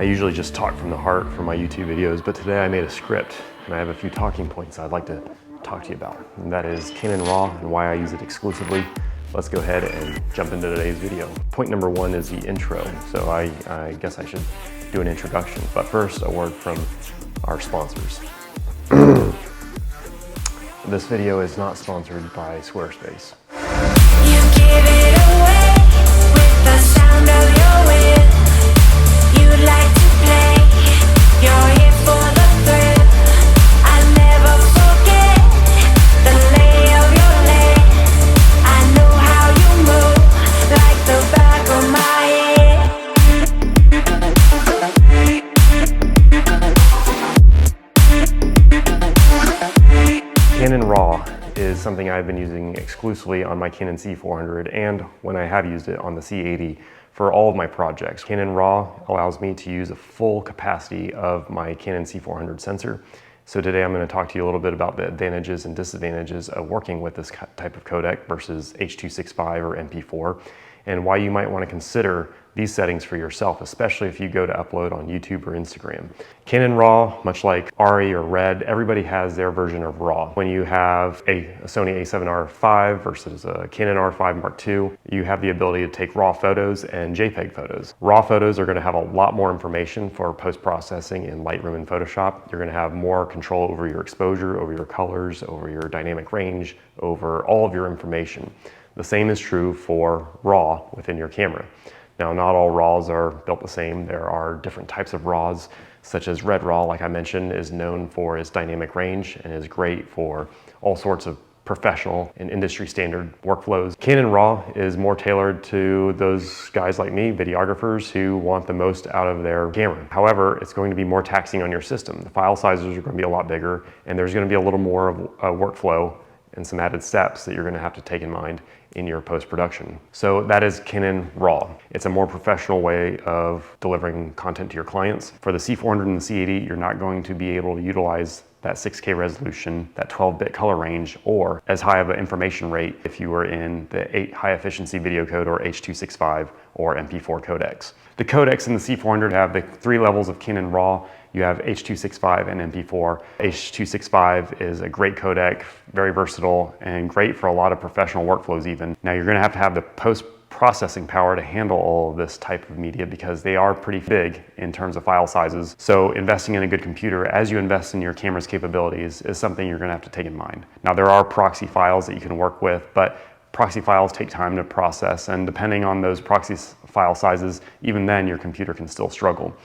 I usually just talk from the heart for my YouTube videos, but today I made a script and I have a few talking points I'd like to talk to you about. And that is Canon Raw and why I use it exclusively. Let's go ahead and jump into today's video. Point number one is the intro. So I guess I should do an introduction, but first a word from our sponsors. This video is not sponsored by Squarespace. You give it away with the sound of your will. You like to play, you're here for the thrill. I never forget the lay of your leg. I know how you move, like the back of my head. Canon Raw is something I've been using exclusively on my Canon C400 and when I have used it on the C80 for all of my projects. Canon Raw allows me to use a full capacity of my Canon C400 sensor. So today I'm going to talk to you a little bit about the advantages and disadvantages of working with this type of codec versus H.265 or MP4, and why you might want to consider these settings for yourself, especially if you go to upload on YouTube or Instagram. Canon Raw, much like ARRI or RED, everybody has their version of Raw. When you have a Sony a7R V versus a Canon R5 Mark II, you have the ability to take RAW photos and JPEG photos. RAW photos are going to have a lot more information for post-processing in Lightroom and Photoshop. You're going to have more control over your exposure, over your colors, over your dynamic range, over all of your information. The same is true for RAW within your camera. Now, not all RAWs are built the same. There are different types of RAWs, such as Red Raw, like I mentioned, is known for its dynamic range and is great for all sorts of professional and industry standard workflows. Canon Raw is more tailored to those guys like me, videographers, who want the most out of their camera. However, it's going to be more taxing on your system. The file sizes are going to be a lot bigger, and there's going to be a little more of a workflow and some added steps that you're going to have to take in mind in your post-production. So that is Canon Raw. It's a more professional way of delivering content to your clients. For the C400 and the C80, you're not going to be able to utilize that 6K resolution, that 12-bit color range, or as high of an information rate if you were in the 8 high efficiency video code or H.265 or MP4 codecs. The codecs in the C400 have the 3 levels of Canon Raw. You have H.265 and MP4. H.265 is a great codec, very versatile, and great for a lot of professional workflows even. Now you're gonna have the post-processing power to handle all of this type of media because they are pretty big in terms of file sizes. So investing in a good computer as you invest in your camera's capabilities is something you're gonna have to take in mind. Now there are proxy files that you can work with, but proxy files take time to process, and depending on those proxy file sizes, even then your computer can still struggle.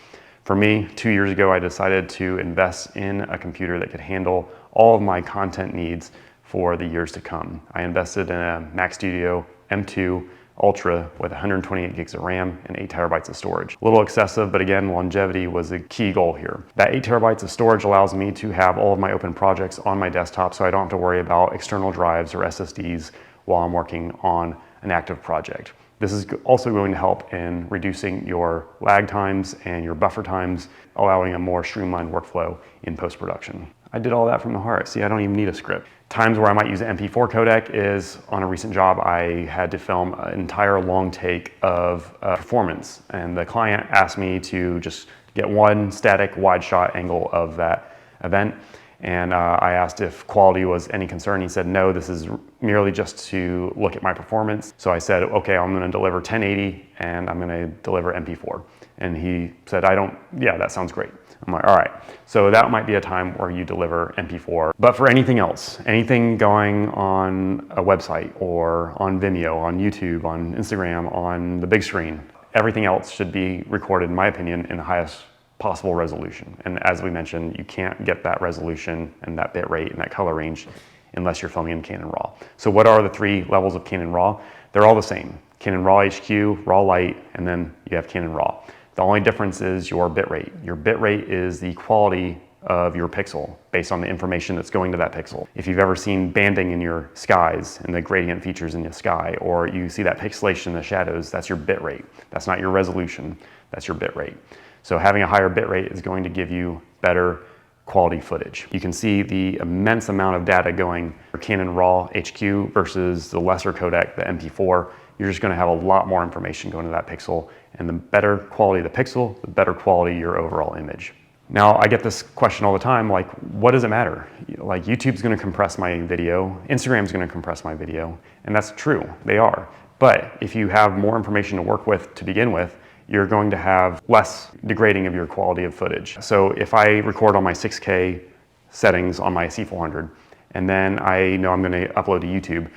For me, 2 years ago, I decided to invest in a computer that could handle all of my content needs for the years to come. I invested in a Mac Studio M2 Ultra with 128 gigs of RAM and 8 terabytes of storage. A little excessive, but again, longevity was a key goal here. That 8 terabytes of storage allows me to have all of my open projects on my desktop, so I don't have to worry about external drives or SSDs while I'm working on an active project. This is also going to help in reducing your lag times and your buffer times, allowing a more streamlined workflow in post-production. I did all that from the heart. See, I don't even need a script. Times where I might use an MP4 codec is on a recent job I had to film an entire long take of performance, and the client asked me to just get one static wide shot angle of that event. And I asked if quality was any concern. He said, no, this is merely just to look at my performance. So I said, okay, I'm gonna deliver 1080 and I'm gonna deliver MP4. And he said, yeah, that sounds great. I'm like, all right. So that might be a time where you deliver MP4. But for anything else, anything going on a website or on Vimeo, on YouTube, on Instagram, on the big screen, everything else should be recorded, in my opinion, in the highest possible resolution. And as we mentioned, you can't get that resolution and that bit rate and that color range unless you're filming in Canon Raw. So what are the 3 levels of Canon Raw? They're all the same. Canon Raw HQ, Raw Light, and then you have Canon Raw. The only difference is your bit rate. Your bit rate is the quality of your pixel based on the information that's going to that pixel. If you've ever seen banding in your skies and the gradient features in the sky, or you see that pixelation in the shadows, that's your bit rate. That's not your resolution, that's your bit rate. So having a higher bit rate is going to give you better quality footage. You can see the immense amount of data going for Canon Raw HQ versus the lesser codec, the MP4. you're just going to have a lot more information going to that pixel, and the better quality of the pixel, the better quality your overall image. Now, I get this question all the time, like, what does it matter? Like, YouTube's gonna compress my video, Instagram's gonna compress my video, and that's true, they are. But if you have more information to work with to begin with, you're going to have less degrading of your quality of footage. So if I record on my 6K settings on my C400, and then I know I'm gonna upload to YouTube,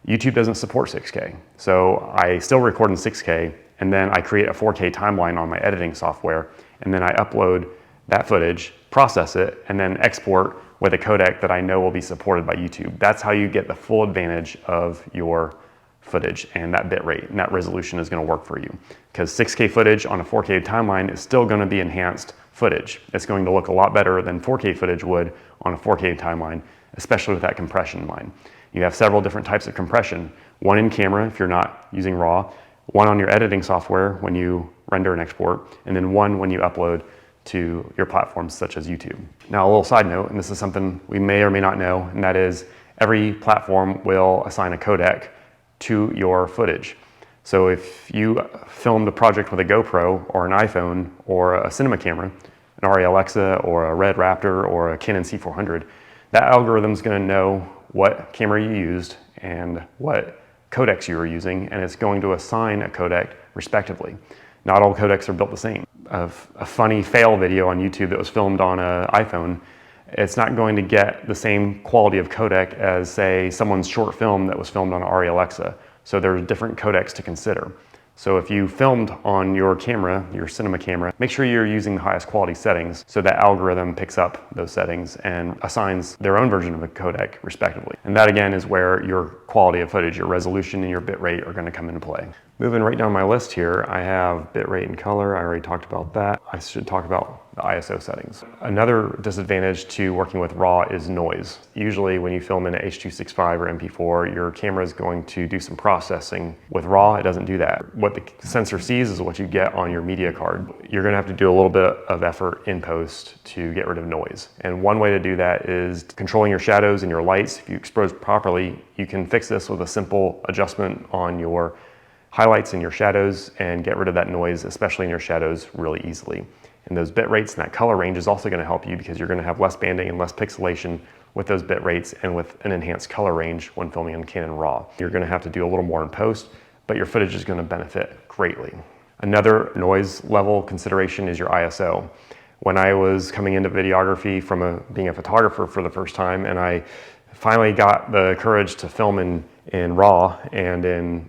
YouTube doesn't support 6K. So I still record in 6K, and then I create a 4K timeline on my editing software, and then I upload that footage, process it, and then export with a codec that I know will be supported by YouTube. That's how you get the full advantage of your footage and that bit rate, and that resolution is gonna work for you. Because 6K footage on a 4K timeline is still gonna be enhanced footage. It's going to look a lot better than 4K footage would on a 4K timeline, especially with that compression in mind. You have several different types of compression. One in camera, if you're not using RAW, one on your editing software when you render and export, and then one when you upload to your platforms such as YouTube. Now, a little side note, and this is something we may or may not know, and that is every platform will assign a codec to your footage. So if you filmed a project with a GoPro or an iPhone or a cinema camera, an Arri Alexa or a Red Raptor or a Canon C400, that algorithm is going to know what camera you used and what codecs you were using, and it's going to assign a codec respectively. Not all codecs are built the same. A funny fail video on YouTube that was filmed on an iPhone, it's not going to get the same quality of codec as, say, someone's short film that was filmed on an Arri Alexa. So there's different codecs to consider. So if you filmed on your camera, your cinema camera, make sure you're using the highest quality settings so that algorithm picks up those settings and assigns their own version of a codec respectively. And that again is where your quality of footage, your resolution and your bitrate are going to come into play. Moving right down my list here, I have bitrate and color. I already talked about that. I should talk about the ISO settings. Another disadvantage to working with RAW is noise. Usually when you film in an H.265 or MP4, your camera is going to do some processing. With RAW, it doesn't do that. What the sensor sees is what you get on your media card. You're gonna have to do a little bit of effort in post to get rid of noise. And one way to do that is controlling your shadows and your lights. If you expose properly, you can fix this with a simple adjustment on your highlights and your shadows and get rid of that noise, especially in your shadows, really easily. And those bit rates and that color range is also going to help you because you're going to have less banding and less pixelation with those bit rates and with an enhanced color range when filming on Canon Raw. You're going to have to do a little more in post, but your footage is going to benefit greatly. Another noise level consideration is your ISO. When I was coming into videography from being a photographer for the first time, and I finally got the courage to film in RAW and in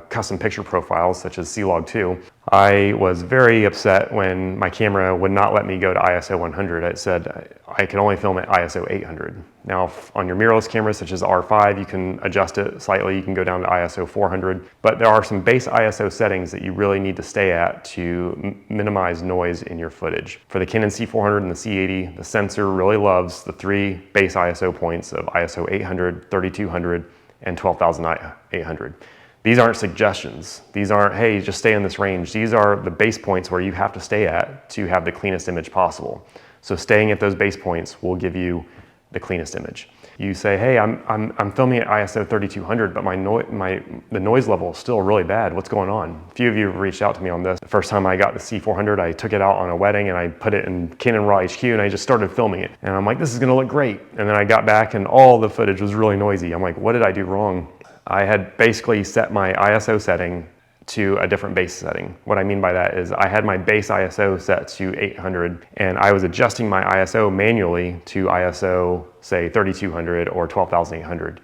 custom picture profiles such as C-Log 2, I was very upset when my camera would not let me go to ISO 100. It said I could only film at ISO 800. Now on your mirrorless cameras such as R5, you can adjust it slightly, you can go down to ISO 400, but there are some base ISO settings that you really need to stay at to minimize noise in your footage. For the Canon C400 and the C80, the sensor really loves the three base ISO points of ISO 800, 3200, and 12,800. These aren't suggestions. These aren't, hey, just stay in this range. These are the base points where you have to stay at to have the cleanest image possible. So staying at those base points will give you the cleanest image. You say, hey, I'm filming at ISO 3200, but the noise level is still really bad. What's going on? A few of you have reached out to me on this. The first time I got the C400, I took it out on a wedding and I put it in Canon Raw HQ and I just started filming it. And I'm like, this is gonna look great. And then I got back and all the footage was really noisy. I'm like, what did I do wrong? I had basically set my ISO setting to a different base setting. What I mean by that is I had my base ISO set to 800 and I was adjusting my ISO manually to ISO, say 3200 or 12,800.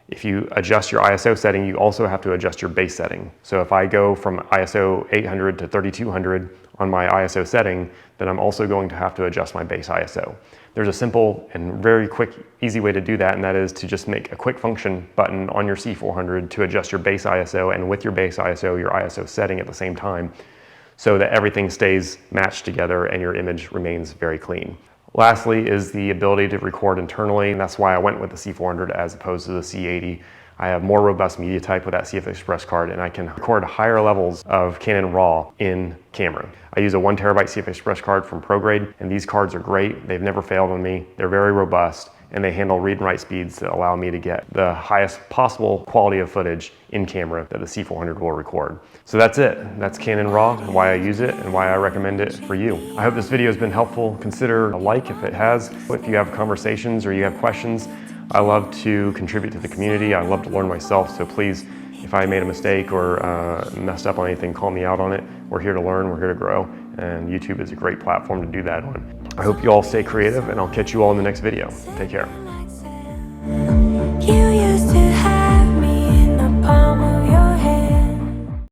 If you adjust your ISO setting, you also have to adjust your base setting. So if I go from ISO 800 to 3200 on my ISO setting, then I'm also going to have to adjust my base ISO. There's a simple and very quick, easy way to do that, and that is to just make a quick function button on your C400 to adjust your base ISO, and with your base ISO, your ISO setting at the same time, so that everything stays matched together and your image remains very clean. Lastly is the ability to record internally, and that's why I went with the C400 as opposed to the C80. I have more robust media type with that CF Express card, and I can record higher levels of Canon Raw in camera. I use a 1 terabyte CF Express card from ProGrade, and these cards are great. They've never failed on me. They're very robust, and they handle read and write speeds that allow me to get the highest possible quality of footage in camera that the C400 will record. So that's it. That's Canon Raw, and why I use it and why I recommend it for you. I hope this video has been helpful. Consider a like if it has. If you have conversations or you have questions, I love to contribute to the community. I love to learn myself, so please, if I made a mistake or messed up on anything, call me out on it. We're here to learn, we're here to grow, and YouTube is a great platform to do that on. I hope you all stay creative, and I'll catch you all in the next video. Take care.